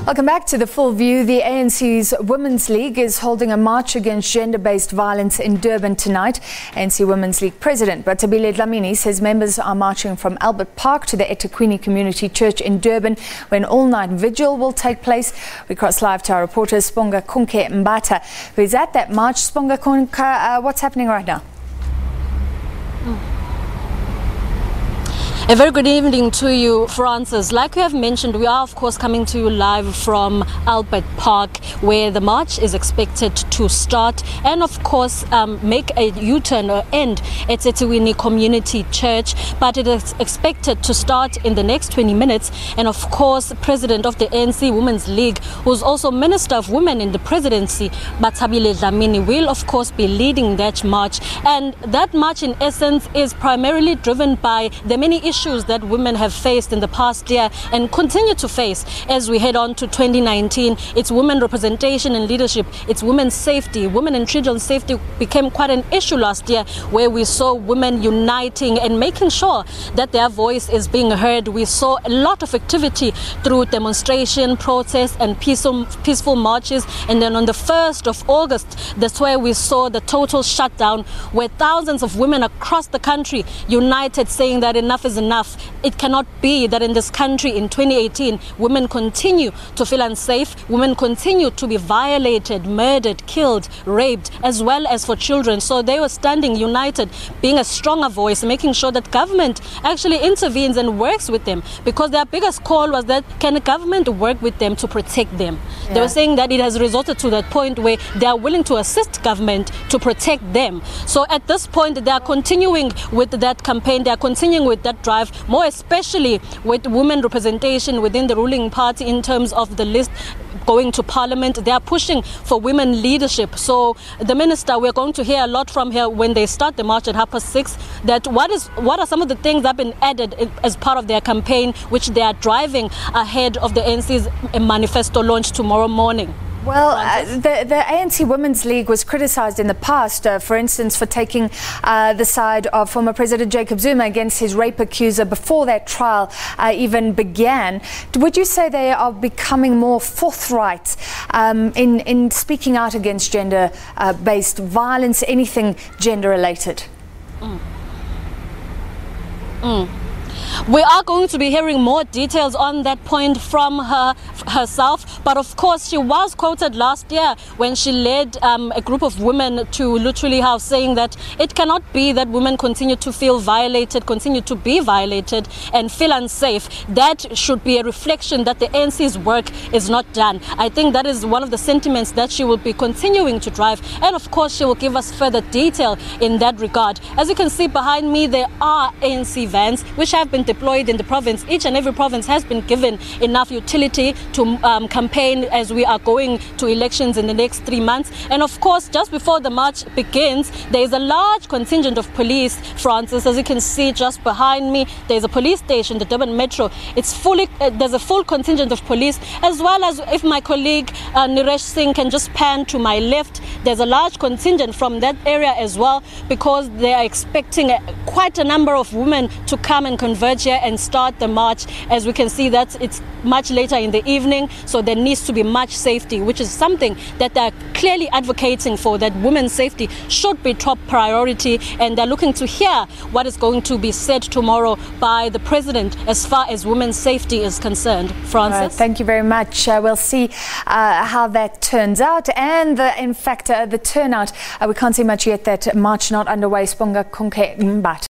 Welcome back to The Full View. The ANC's Women's League is holding a march against gender-based violence in Durban tonight. ANC Women's League President Bathabile Dlamini says members are marching from Albert Park to the Ethekwini Community Church in Durban, where an all-night vigil will take place. We cross live to our reporter Sbongakonke Mbatha, who is at that march. Sbongakonke, what's happening right now? A very good evening to you, Francis. Like you have mentioned, we are of course coming to you live from Albert Park, where the march is expected to start and of course make a U-turn or end at Ethekwini Community Church. But it is expected to start in the next 20 minutes. And of course, President of the ANC Women's League, who's also Minister of Women in the Presidency, Bathabile Dlamini, will of course be leading that march. And that march in essence is primarily driven by the many issues that women have faced in the past year and continue to face as we head on to 2019. It's women representation and leadership, it's women's safety. Women and children's safety became quite an issue last year, where we saw women uniting and making sure that their voice is being heard. We saw a lot of activity through demonstration, protests and peaceful marches. And then on the 1st of August, that's where we saw the total shutdown, where thousands of women across the country united, saying that enough is enough. It cannot be that in this country in 2018 women continue to feel unsafe, women continue to be violated, murdered, killed, raped, as well as for children. So they were standing united, being a stronger voice, making sure that government actually intervenes and works with them, because their biggest call was that can the government work with them to protect them. They were saying that it has resorted to that point where they are willing to assist government to protect them. So at this point they are continuing with that campaign, they are continuing with that drive, more especially with women representation within the ruling party in terms of the list going to parliament. They are pushing for women leadership. So the minister, we're going to hear a lot from her when they start the march at 6:30, that what are some of the things that have been added as part of their campaign, which they are driving ahead of the ANC's manifesto launch tomorrow morning. Well, the ANC Women's League was criticised in the past, for instance, for taking the side of former President Jacob Zuma against his rape accuser before that trial even began. Would you say they are becoming more forthright in speaking out against gender-based violence, anything gender-related? We are going to be hearing more details on that point from herself. But of course, she was quoted last year when she led a group of women to Literally House, saying that it cannot be that women continue to feel violated, continue to be violated and feel unsafe. That should be a reflection that the ANC's work is not done. I think that is one of the sentiments that she will be continuing to drive. And of course, she will give us further detail in that regard. As you can see behind me, there are ANC vans which have been deployed in the province. Each and every province has been given enough utility to campaign as we are going to elections in the next 3 months. And of course, just before the march begins, there is a large contingent of police, Francis. As you can see just behind me, there is a police station, the Durban Metro. It's fully, there's a full contingent of police, as well as, if my colleague Niresh Singh can just pan to my left, there's a large contingent from that area as well, because they are expecting quite a number of women to come and converge here and start the march. As we can see, that it's much later in the evening, so there needs to be much safety, which is something that they're clearly advocating for, that women's safety should be top priority. And they're looking to hear what is going to be said tomorrow by the president as far as women's safety is concerned. Francis? Right, thank you very much. We'll see how that turns out, and in fact the turnout. We can't see much yet. That march not underway. Sbongakonke Mbatha.